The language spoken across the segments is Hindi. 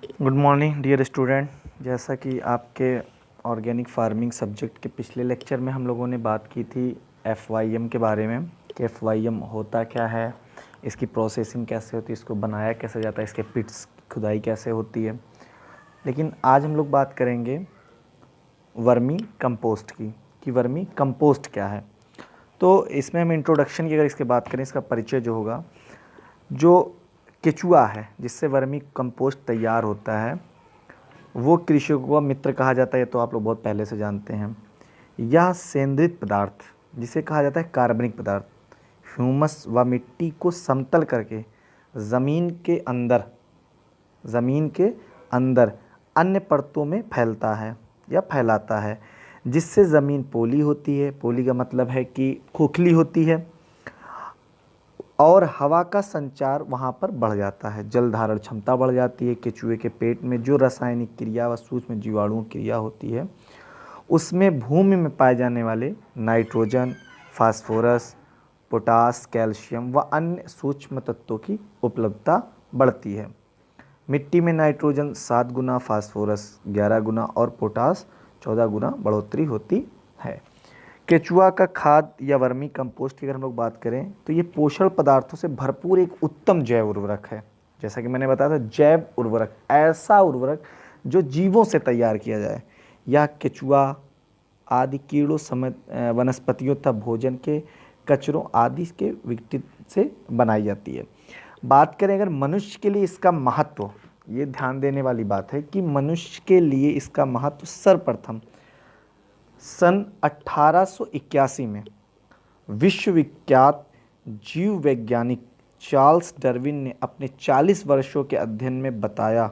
Good morning dear student. जैसा कि आपके ऑर्गेनिक फार्मिंग सब्जेक्ट के पिछले लेक्चर में हम लोगों ने बात की थी FYM के बारे में कि FYM होता क्या है, इसकी प्रोसेसिंग कैसे होती है, इसको बनाया कैसे जाता है, इसके पिट्स की खुदाई कैसे होती है। लेकिन आज हम लोग बात करेंगे वर्मी कंपोस्ट की कि वर्मी कंपोस्ट क्या है। तो इसमें हम इंट्रोडक्शन की अगर इसके बात करें, इसका परिचय जो होगा, जो केचुआ है जिससे वर्मी कंपोस्ट तैयार होता है वो कृषकों का मित्र कहा जाता है। तो आप लोग बहुत पहले से जानते हैं। यह सेंद्रित पदार्थ जिसे कहा जाता है कार्बनिक पदार्थ ह्यूमस व मिट्टी को समतल करके ज़मीन के अंदर अन्य परतों में फैलता है या फैलाता है, जिससे ज़मीन पोली होती है। पोली का मतलब है कि खोखली होती है और हवा का संचार वहाँ पर बढ़ जाता है, जल धारण क्षमता बढ़ जाती है। केचुए के पेट में जो रासायनिक क्रिया व सूक्ष्म जीवाणु क्रिया होती है उसमें भूमि में पाए जाने वाले नाइट्रोजन, फास्फोरस, पोटास, कैल्शियम व अन्य सूक्ष्म तत्वों की उपलब्धता बढ़ती है। मिट्टी में नाइट्रोजन 7 गुना, फास्फोरस 11 गुना और पोटास 14 गुना बढ़ोतरी होती है। केचुआ का खाद या वर्मी कंपोस्ट की अगर हम लोग बात करें तो ये पोषण पदार्थों से भरपूर एक उत्तम जैव उर्वरक है। जैसा कि मैंने बताया था, जैव उर्वरक, ऐसा उर्वरक जो जीवों से तैयार किया जाए। यह केचुआ आदि कीड़ों समेत वनस्पतियों तथा भोजन के कचरों आदि के विघटित से बनाई जाती है। बात करें अगर मनुष्य के लिए इसका महत्व, ये ध्यान देने वाली बात है कि मनुष्य के लिए इसका महत्व सर्वप्रथम सन 1881 में विश्वविख्यात जीव वैज्ञानिक चार्ल्स डार्विन ने अपने 40 वर्षों के अध्ययन में बताया।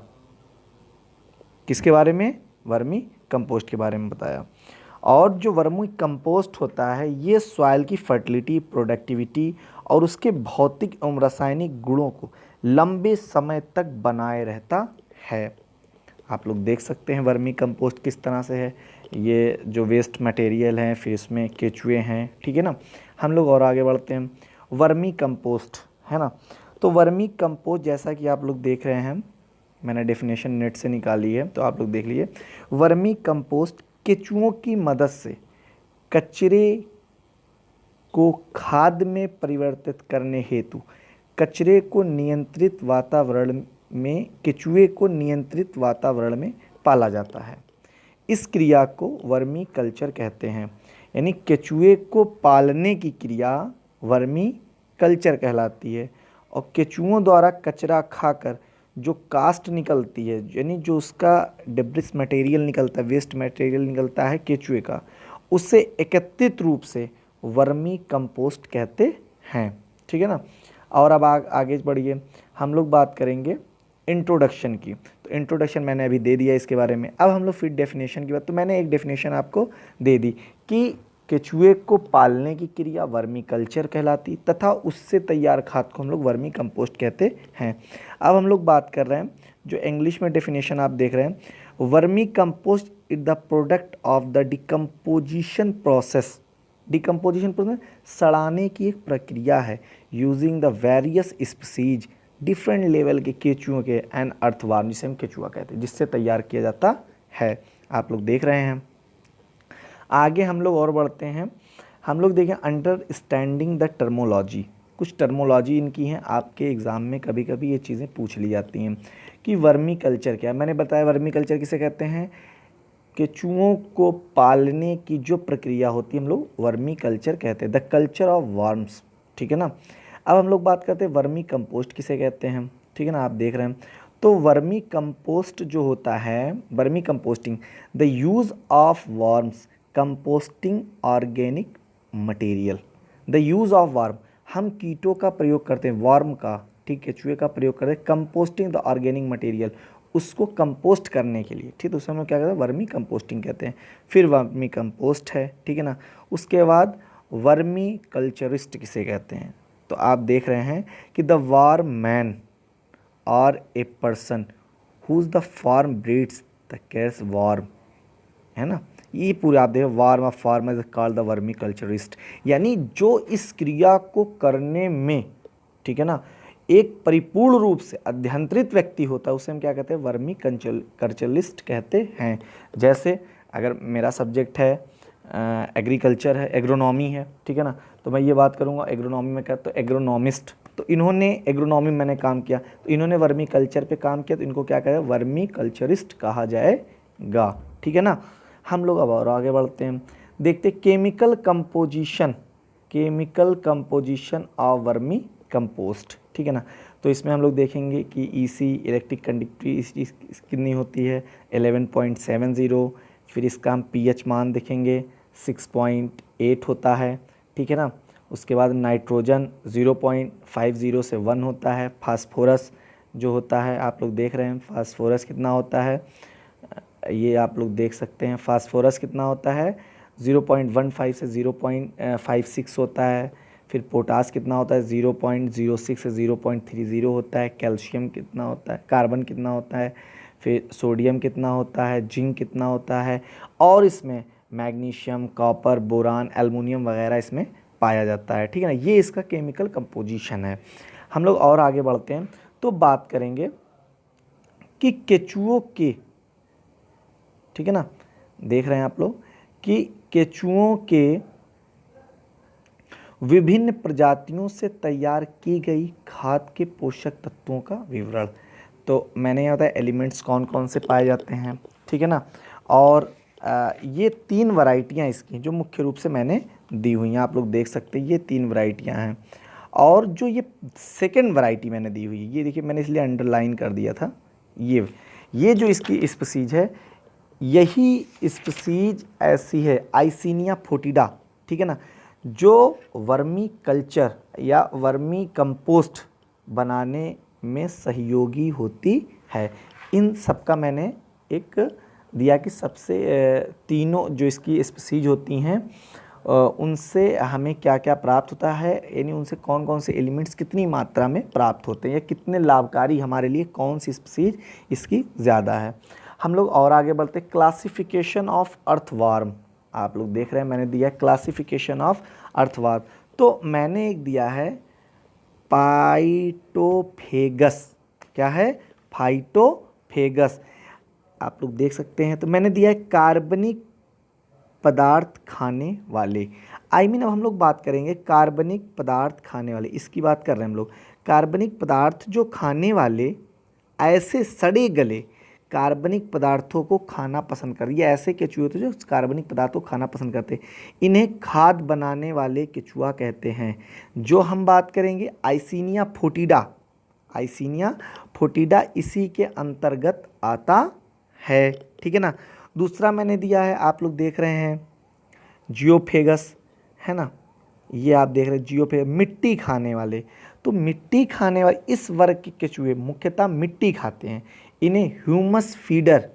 किसके बारे में? वर्मी कंपोस्ट के बारे में बताया। और जो वर्मी कंपोस्ट होता है ये सॉइल की फर्टिलिटी, प्रोडक्टिविटी और उसके भौतिक एवं रासायनिक गुणों को लंबे समय तक बनाए रहता है। आप लोग देख सकते हैं वर्मी कंपोस्ट किस तरह से है। ये जो वेस्ट मटेरियल हैं, फिर इसमें केचुए हैं, ठीक है ना। हम लोग और आगे बढ़ते हैं। वर्मी कंपोस्ट है ना, तो वर्मी कंपोस्ट जैसा कि आप लोग देख रहे हैं, मैंने डेफिनेशन नेट से निकाली है तो आप लोग देख लीजिए। वर्मी कंपोस्ट केचुओं की मदद से कचरे को खाद में परिवर्तित करने हेतु कचरे को नियंत्रित वातावरण में केचुए को नियंत्रित वातावरण में पाला जाता है। इस क्रिया को वर्मी कल्चर कहते हैं। यानी केचुए को पालने की क्रिया वर्मी कल्चर कहलाती है। और केचुओं द्वारा कचरा खाकर जो कास्ट निकलती है, यानी जो उसका डिब्रिस मटेरियल निकलता है, वेस्ट मटेरियल निकलता है केचुए का, उसे एकत्रित रूप से वर्मी कंपोस्ट कहते हैं, ठीक है ना। और अब आगे बढ़िए, हम लोग बात करेंगे इंट्रोडक्शन की। तो इंट्रोडक्शन मैंने अभी दे दिया इसके बारे में। अब हम लोग फिर डेफिनेशन की बात, तो मैंने एक डेफिनेशन आपको दे दी कि केचुए को पालने की क्रिया वर्मी कल्चर कहलाती तथा उससे तैयार खाद को हम लोग वर्मी कंपोस्ट कहते हैं। अब हम लोग बात कर रहे हैं जो इंग्लिश में डेफिनेशन आप देख रहे हैं, vermicompost is the product of the decomposition process. Decomposition process सड़ाने की एक प्रक्रिया है, using the various species, different level के केचुओं के एंड अर्थवार्म, जिसे हम केचुआ कहते हैं, जिससे तैयार किया जाता है। आप लोग देख रहे हैं। आगे हम लोग और बढ़ते हैं। हम लोग देखें अंडरस्टैंडिंग द टर्मोलॉजी। कुछ टर्मोलॉजी इनकी हैं, आपके एग्ज़ाम में कभी कभी ये चीज़ें पूछ ली जाती हैं कि वर्मी कल्चर क्या है। मैंने बताया वर्मी कल्चर किसे कहते हैं, केचुओं को पालने की जो प्रक्रिया होती है हम लोग वर्मी कल्चर कहते हैं, द कल्चर ऑफ वर्म्स, ठीक है ना। अब हम लोग बात करते हैं वर्मी कंपोस्ट किसे कहते हैं, ठीक है ना। आप देख रहे हैं, तो वर्मी कंपोस्ट जो होता है, vermi composting the use of worms composting organic material. The use of worm, हम कीटों का प्रयोग करते हैं, वर्म का, ठीक, केचुए का प्रयोग करते हैं, कंपोस्टिंग द ऑर्गेनिक मटेरियल, उसको कंपोस्ट करने के लिए, ठीक, तो उसे हम लोग क्या कहते हैं, वर्मी कंपोस्टिंग कहते हैं। फिर वर्मी कंपोस्ट है, ठीक है ना। उसके बाद वर्मी कल्चरिस्ट किसे कहते हैं, तो आप देख रहे हैं कि द वार्म मैन और a person whose the farm breeds the cats worm, है ना। ये पूरे आप देखो, worm of farm is called the vermiculturist, यानी जो इस क्रिया को करने में, ठीक है ना, एक परिपूर्ण रूप से अध्यंतरित व्यक्ति होता है उसे हम क्या कहते हैं, वर्मी कल्चरलिस्ट कहते हैं। जैसे अगर मेरा सब्जेक्ट है एग्रीकल्चर है, एग्रोनॉमी है, ठीक है ना, तो मैं ये बात करूँगा एग्रोनॉमी में क्या, तो एग्रोनॉमिस्ट, तो इन्होंने एग्रोनॉमी में मैंने काम किया तो इन्होंने वर्मी कल्चर पे काम किया तो इनको क्या कहा, वर्मी कल्चरिस्ट कहा जाएगा, ठीक है ना। हम लोग अब और आगे बढ़ते हैं, देखते chemical composition of vermi compost, ठीक है ना। तो इसमें हम लोग देखेंगे कि ईसी इलेक्ट्रिक कंडक्टिविटी कितनी होती है 11.70, फिर इसका हम पीएच मान देखेंगे 6.8 होता है, ठीक है ना। उसके बाद नाइट्रोजन 0.50 से 1 होता है। फास्फोरस जो होता है आप लोग देख रहे हैं फास्फोरस कितना होता है, ये आप लोग देख सकते हैं फास्फोरस कितना होता है 0.15 से 0.56 होता है। फिर पोटास कितना होता है 0.06 से 0.30 होता है। कैल्शियम कितना होता है, कार्बन कितना होता है, फिर सोडियम कितना होता है, जिंक कितना होता है, और इसमें मैग्नीशियम, कॉपर, बोरान, एल्युमिनियम वगैरह इसमें पाया जाता है, ठीक है ना। ये इसका केमिकल कंपोजिशन है। हम लोग और आगे बढ़ते हैं तो बात करेंगे कि केचुओं के, ठीक है ना, देख रहे हैं आप लोग कि केचुओं के विभिन्न प्रजातियों से तैयार की गई खाद के पोषक तत्वों का विवरण। तो मैंने यहाँ बताया एलिमेंट्स कौन कौन से पाए जाते हैं, ठीक है ना। और ये 3 वैरायटियाँ इसकी जो मुख्य रूप से मैंने दी हुई हैं, आप लोग देख सकते हैं ये 3 वैरायटियाँ हैं। और जो ये सेकंड वैरायटी मैंने दी हुई है, ये देखिए मैंने इसलिए अंडरलाइन कर दिया था, ये जो इसकी स्पीसीज है, यही स्पीसीज ऐसी है आइसिनिया फोटिडा, ठीक है ना, जो वर्मी कल्चर या वर्मी कंपोस्ट बनाने में सहयोगी होती है। इन सब का मैंने एक दिया कि सबसे तीनों जो इसकी स्पीसीज होती हैं उनसे हमें क्या क्या प्राप्त होता है, यानी उनसे कौन कौन से एलिमेंट्स कितनी मात्रा में प्राप्त होते हैं या कितने लाभकारी हमारे लिए कौन सी स्पीसीज इसकी ज़्यादा है। हम लोग और आगे बढ़ते हैं, क्लासिफिकेशन ऑफ अर्थवार्म। आप लोग देख रहे हैं मैंने दिया है क्लासिफिकेशन ऑफ अर्थवार्म, तो मैंने एक दिया है फाइटोफेगस। क्या है, फाइटोफेगस, आप लोग देख सकते हैं। तो मैंने दिया है कार्बनिक पदार्थ खाने वाले। अब हम लोग बात करेंगे कार्बनिक पदार्थ खाने वाले, इसकी बात कर रहे हैं हम लोग। कार्बनिक पदार्थ जो खाने वाले ऐसे सड़े गले कार्बनिक पदार्थों को खाना पसंद कर, ये ऐसे केचुए होते हैं जो कार्बनिक पदार्थों को खाना पसंद करते हैं, इन्हें खाद बनाने वाले केचुआ कहते हैं। जो हम बात करेंगे आइसिनिया फोटिडा इसी के अंतर्गत आता है, ठीक है ना। दूसरा मैंने दिया है, आप लोग देख रहे हैं जियोफेगस, है ना, ये आप देख रहे हैं जियोफेगस, मिट्टी खाने वाले। तो मिट्टी खाने वाले इस वर्ग के केचुए मुख्यतः मिट्टी खाते हैं, इन्हें ह्यूमस फीडर,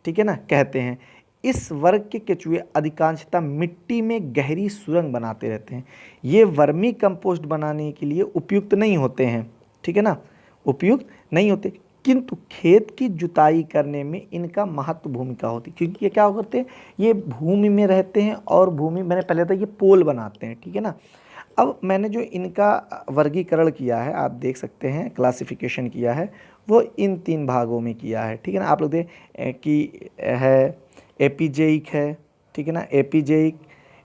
ठीक है ना, कहते हैं। इस वर्ग के केचुए अधिकांशतः मिट्टी में गहरी सुरंग बनाते रहते हैं। ये वर्मी कंपोस्ट बनाने के लिए उपयुक्त नहीं होते हैं, ठीक है ना, उपयुक्त नहीं होते, किंतु खेत की जुताई करने में इनका महत्व भूमिका होती है, क्योंकि ये क्या करते हैं, ये भूमि में रहते हैं और भूमि, मैंने पहले था ये पोल बनाते हैं, ठीक है ना। अब मैंने जो इनका वर्गीकरण किया है आप देख सकते हैं, क्लासिफिकेशन किया है, वो इन 3 भागों में किया है, ठीक है ना। आप लोग देख कि है एपिजेइक है, ठीक है ना, एपिजेइक,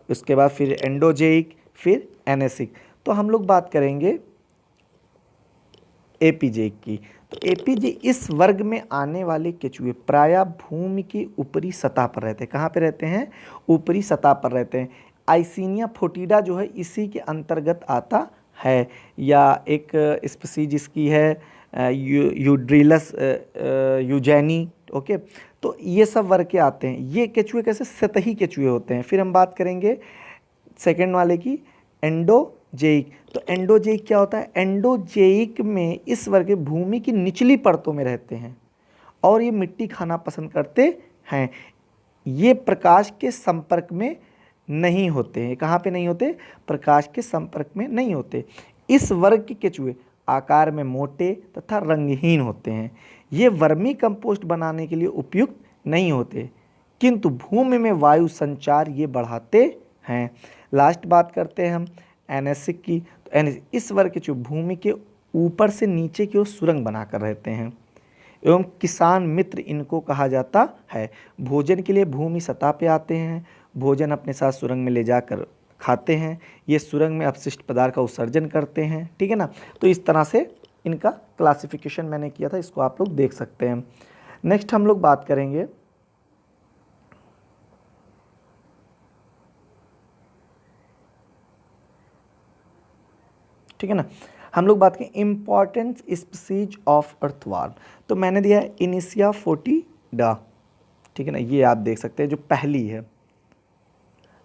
उसके बाद फिर एंडोजेइक, फिर एनेसिक। तो हम लोग बात करेंगे एपिजेइक की। तो एपीजे इस वर्ग में आने वाले केचुए प्रायः भूमि की ऊपरी सतह पर रहते हैं। कहाँ पे रहते हैं, ऊपरी सतह पर रहते हैं। आइसिनिया फोटिडा जो है इसी के अंतर्गत आता है, या एक स्पीसीज इसकी है यूड्रिलस यूजेनी, ओके। तो ये सब वर्ग के आते हैं। ये केचुए कैसे, सतही केचुए होते हैं। फिर हम बात करेंगे सेकेंड वाले की, एंडोजेइक। तो एंडोजेइक क्या होता है, एंडोजेइक में इस वर्ग के भूमि की निचली परतों में रहते हैं और ये मिट्टी खाना पसंद करते हैं। ये प्रकाश के संपर्क में नहीं होते हैं। कहाँ पे नहीं होते, प्रकाश के संपर्क में नहीं होते। इस वर्ग के केचुए आकार में मोटे तथा रंगहीन होते हैं। ये वर्मी कंपोस्ट बनाने के लिए उपयुक्त नहीं होते, किंतु भूमि में वायु संचार ये बढ़ाते हैं। लास्ट बात करते हैं हम एनेसिक की। तो इस वर्ग के जो भूमि के ऊपर से नीचे की ओर सुरंग बनाकर रहते हैं एवं किसान मित्र इनको कहा जाता है। भोजन के लिए भूमि सतह पे आते हैं, भोजन अपने साथ सुरंग में ले जाकर खाते हैं, ये सुरंग में अपशिष्ट पदार्थ का उत्सर्जन करते हैं, ठीक है ना। तो इस तरह से इनका क्लासिफिकेशन मैंने किया था, इसको आप लोग देख सकते हैं। नेक्स्ट हम लोग बात करेंगे ठीक है ना, हम लोग बात करें इम्पॉर्टेंस स्पीसीज ऑफ अर्थवार्म। तो मैंने दिया है इनिशिया फोर्टिडा, ठीक है ना, ये आप देख सकते हैं जो पहली है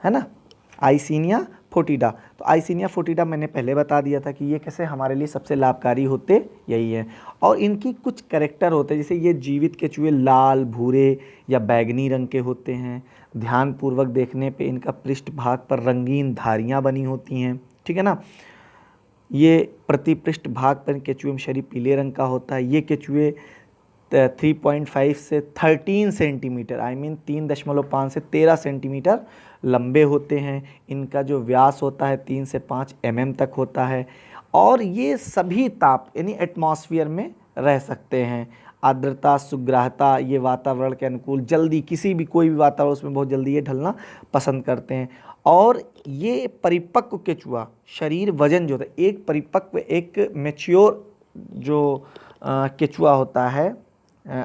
ना, आइसिनिया फोर्टिडा। तो आइसिनिया फोर्टिडा मैंने पहले बता दिया था कि ये कैसे हमारे लिए सबसे लाभकारी होते यही है, और इनकी कुछ कैरेक्टर होते हैं, जैसे ये जीवित केचुए लाल, भूरे या बैगनी रंग के होते हैं। ध्यानपूर्वक देखने पे इनका पृष्ठ भाग पर रंगीन धारियाँ बनी होती हैं, ठीक है ना। ये प्रतिपृष्ठ भाग पर केचुए में शरीर पीले रंग का होता है। ये केचुए 3.5 से 13 सेंटीमीटर 3.5 से 13 सेंटीमीटर लंबे होते हैं। इनका जो व्यास होता है 3 से 5 mm तक होता है, और ये सभी ताप यानी एटमॉस्फेयर में रह सकते हैं। आर्द्रता, सुग्राहता, ये वातावरण के अनुकूल जल्दी किसी भी कोई भी वातावरण उसमें बहुत जल्दी ये ढलना पसंद करते हैं। और ये परिपक्व केचुआ शरीर वजन जो होता है, एक परिपक्व एक मैच्योर जो केचुआ होता है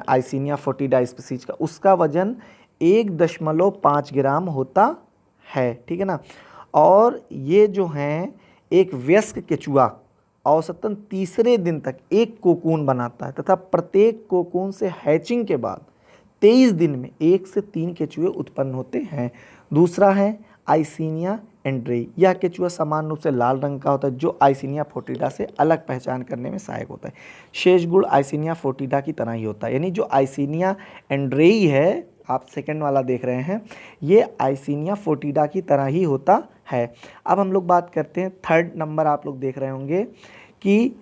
आइसिनिया फोर्टिडा स्पीसीज का, उसका वजन 1.5 ग्राम होता है, ठीक है ना। और ये जो हैं एक वयस्क केचुआ औसतन तीसरे दिन तक एक कोकून बनाता है, तथा प्रत्येक कोकून से हैचिंग के बाद 23 दिन में 1 से 3 केचुए उत्पन्न होते हैं। दूसरा है आइसिनिया एंड्रेई। यह केचुआ समान रूप से लाल रंग का होता है, जो आइसिनिया फोर्टिडा से अलग पहचान करने में सहायक होता है। शेष गुण आइसिनिया फोर्टिडा की तरह ही होता है, यानी जो आइसिनिया एंड्रेई है, आप सेकंड वाला देख रहे हैं, ये आइसिनिया फोर्टिडा की तरह ही होता है। अब हम लोग बात करते हैं थर्ड नंबर, आप लोग देख रहे होंगे कि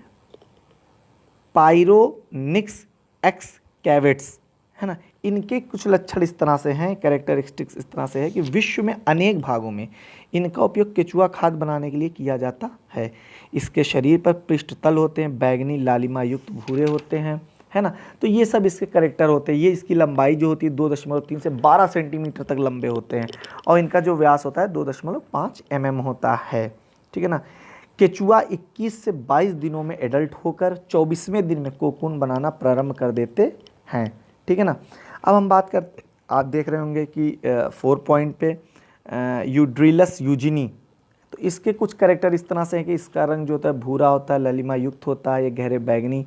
पायरोनिक्स एक्सकैवेट्स, है ना। इनके कुछ लक्षण इस तरह से हैं, कैरेक्टरिस्टिक्स इस तरह से है कि विश्व में अनेक भागों में इनका उपयोग केचुआ खाद बनाने के लिए किया जाता है। इसके शरीर पर पृष्ठतल होते हैं, बैगनी लालिमा युक्त भूरे होते हैं, है ना। तो ये सब इसके कैरेक्टर होते हैं। ये इसकी लंबाई जो होती है 2.3 से 12 सेंटीमीटर तक लंबे होते हैं, और इनका जो व्यास होता है 2.5 mm होता है, ठीक है ना। केचुआ 21 से 22 दिनों में एडल्ट होकर 24वें दिन में कोकून बनाना प्रारंभ कर देते हैं, ठीक है ना। अब हम बात करते, आप देख रहे होंगे कि 4 पॉइंट पे यूड्रिलस यूजिनी। तो इसके कुछ कैरेक्टर इस तरह से हैं कि इसका रंग जो होता है भूरा होता है, ललिमा युक्त होता है, ये गहरे बैगनी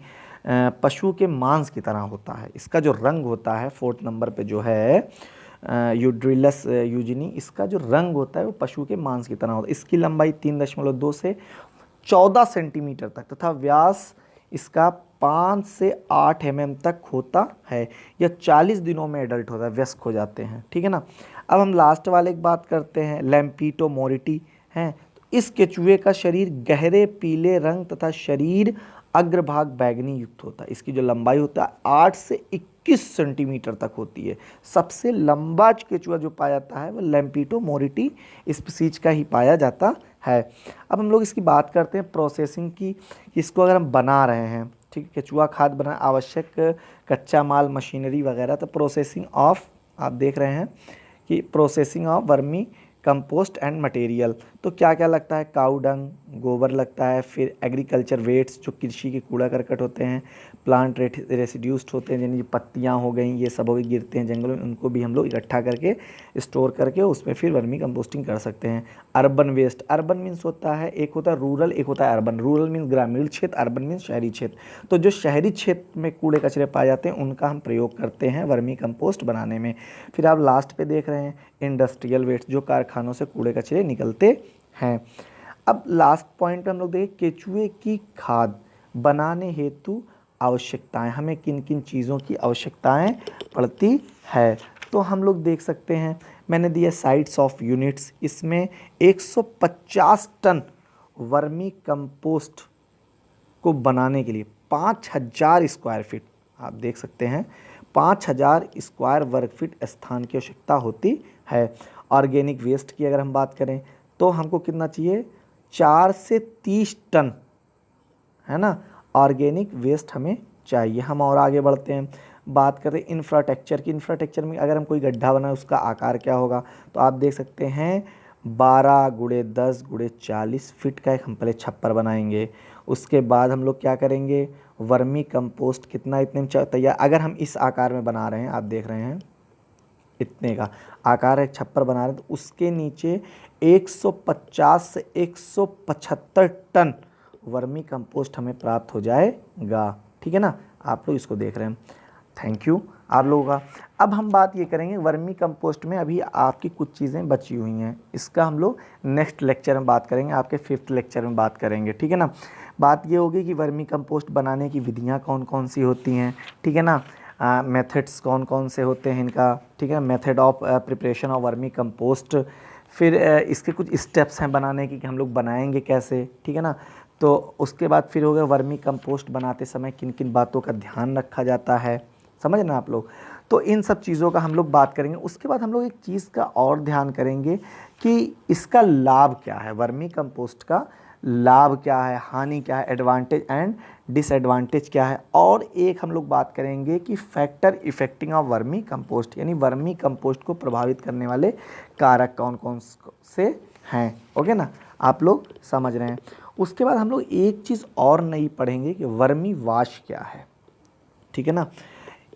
पशु के मांस की तरह होता है। इसका जो रंग होता है 4th नंबर पे जो है यूड्रिलस यूजिनी, इसका जो रंग होता है वो पशु के मांस की तरह होता है। इसकी लंबाई 3.2 से 14 सेंटीमीटर तक तथा व्यास इसका 5 से 8 mm तक होता है। यह 40 दिनों में एडल्ट होता है, वयस्क हो जाते हैं, ठीक है ना। अब हम लास्ट वाले की बात करते हैं, लैम्पीटो मोरिटी हैं। तो इस केचुए का शरीर गहरे पीले रंग तथा शरीर अग्रभाग बैगनी युक्त होता है। इसकी जो लंबाई होता है 8 से 21 सेंटीमीटर तक होती है। सबसे लंबा केचुआ जो पाया जाता है वह लैम्पीटो मोरिटी स्पीसीज का ही पाया जाता है। अब हम लोग इसकी बात करते हैं प्रोसेसिंग की। इसको अगर हम बना रहे हैं, ठीक है, केचुआ खाद बना आवश्यक कच्चा माल, मशीनरी वगैरह, तो प्रोसेसिंग ऑफ, आप देख रहे हैं कि processing of vermi compost and material. तो क्या क्या लगता है, काऊ डंग, गोबर लगता है, फिर एग्रीकल्चर वेट्स जो कृषि के कूड़ा करकट होते हैं, प्लांट रेसिड्यूस्ड होते हैं, यानी पत्तियां हो गई, ये सब हो गिरते हैं जंगलों में, उनको भी हम लोग इकट्ठा करके स्टोर करके उसमें फिर वर्मी कंपोस्टिंग कर सकते हैं। अर्बन वेस्ट, अर्बन मीन्स होता है, एक होता है रूरल, एक होता है अर्बन। रूरल मीन्स ग्रामीण क्षेत्र, अर्बन मीन्स शहरी क्षेत्र। तो जो शहरी क्षेत्र में कूड़े कचरे पाए जाते हैं उनका हम प्रयोग करते हैं वर्मी कंपोस्ट बनाने में। फिर आप लास्ट पे देख रहे हैं इंडस्ट्रियल वेस्ट, जो कारखानों से कूड़े कचरे निकलते हैं। अब लास्ट पॉइंट पे हम लोग देखें केचुए की खाद बनाने हेतु आवश्यकताएं, हमें किन किन चीज़ों की आवश्यकताएं पड़ती है। तो हम लोग देख सकते हैं, मैंने दिया साइट्स ऑफ यूनिट्स, इसमें 150 टन वर्मी कंपोस्ट को बनाने के लिए 5000 स्क्वायर फीट, आप देख सकते हैं 5000 स्क्वायर वर्ग फीट स्थान की आवश्यकता होती है। ऑर्गेनिक वेस्ट की अगर हम बात करें तो हमको कितना चाहिए, 4 से 30 टन, है ना, ऑर्गेनिक वेस्ट हमें चाहिए। हम और आगे बढ़ते हैं, बात करें इंफ्रास्ट्रक्चर की। इंफ्रास्ट्रक्चर में अगर हम कोई गड्ढा बनाए उसका आकार क्या होगा, तो आप देख सकते हैं 12 × 10 × 40 फीट का एक हम पहले छप्पर बनाएंगे। उसके बाद हम लोग क्या करेंगे, वर्मी कंपोस्ट कितना इतने में तैयार, अगर हम इस आकार में बना रहे हैं, आप देख रहे हैं इतने का आकार एक छप्पर बना रहे हैं, तो उसके नीचे 150 से 175 टन वर्मी कंपोस्ट हमें प्राप्त हो जाएगा। ठीक है ना, आप लोग इसको देख रहे हैं। थैंक यू आप लोगों का। अब हम बात ये करेंगे वर्मी कंपोस्ट में अभी आपकी कुछ चीज़ें बची हुई हैं, इसका हम लोग नेक्स्ट लेक्चर में बात करेंगे, आपके 5th लेक्चर में बात करेंगे। ठीक है ना, बात ये होगी कि वर्मी कंपोस्ट बनाने की विधियाँ कौन कौन सी होती हैं, ठीक है ना, मेथड्स कौन कौन से होते हैं इनका, ठीक है, method of preparation of vermi compost, फिर इसके कुछ स्टेप्स हैं बनाने की कि हम लोग बनाएंगे कैसे, ठीक है ना। तो उसके बाद फिर हो गया वर्मी कंपोस्ट बनाते समय किन किन बातों का ध्यान रखा जाता है, समझ ना आप लोग। तो इन सब चीज़ों का हम लोग बात करेंगे। उसके बाद हम लोग एक चीज़ का और ध्यान करेंगे कि इसका लाभ क्या है, वर्मी कंपोस्ट का लाभ क्या है, हानि क्या है, एडवांटेज एंड डिसएडवांटेज क्या है। और एक हम लोग बात करेंगे कि factor affecting of vermicompost, यानी वर्मी कंपोस्ट को प्रभावित करने वाले कारक कौन कौन से हैं। ओके ना, आप लोग समझ रहे हैं। उसके बाद हम लोग एक चीज़ और नई पढ़ेंगे कि वर्मी वाश क्या है, ठीक है ना।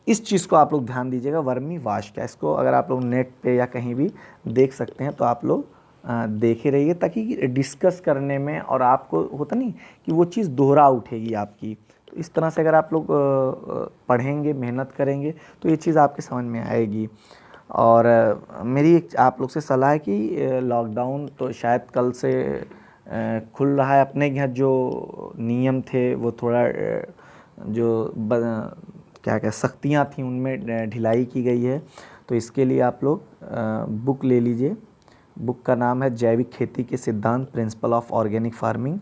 इस चीज़ को आप लोग ध्यान दीजिएगा, वर्मी वाश क्या है। इसको अगर आप लोग नेट पे या कहीं भी देख सकते हैं तो आप लोग देखे रहिए, ताकि डिस्कस करने में और आपको होता नहीं कि वो चीज़ दोहरा उठेगी आपकी। तो इस तरह से अगर आप लोग पढ़ेंगे, मेहनत करेंगे, तो ये चीज़ आपके समझ में आएगी। और मेरी एक आप लोग से सलाह है कि लॉकडाउन तो शायद कल से खुल रहा है, अपने यहाँ जो नियम थे वो थोड़ा जो क्या सख्तियाँ थी उनमें ढिलाई की गई है। तो इसके लिए आप लोग बुक ले लीजिए। बुक का नाम है जैविक खेती के सिद्धांत, प्रिंसिपल ऑफ ऑर्गेनिक फार्मिंग,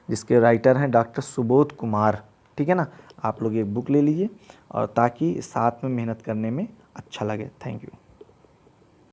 जिसके राइटर हैं डॉक्टर सुबोध कुमार। ठीक है ना, आप लोग ये बुक ले लीजिए और ताकि साथ में मेहनत करने में अच्छा लगे। Thank you.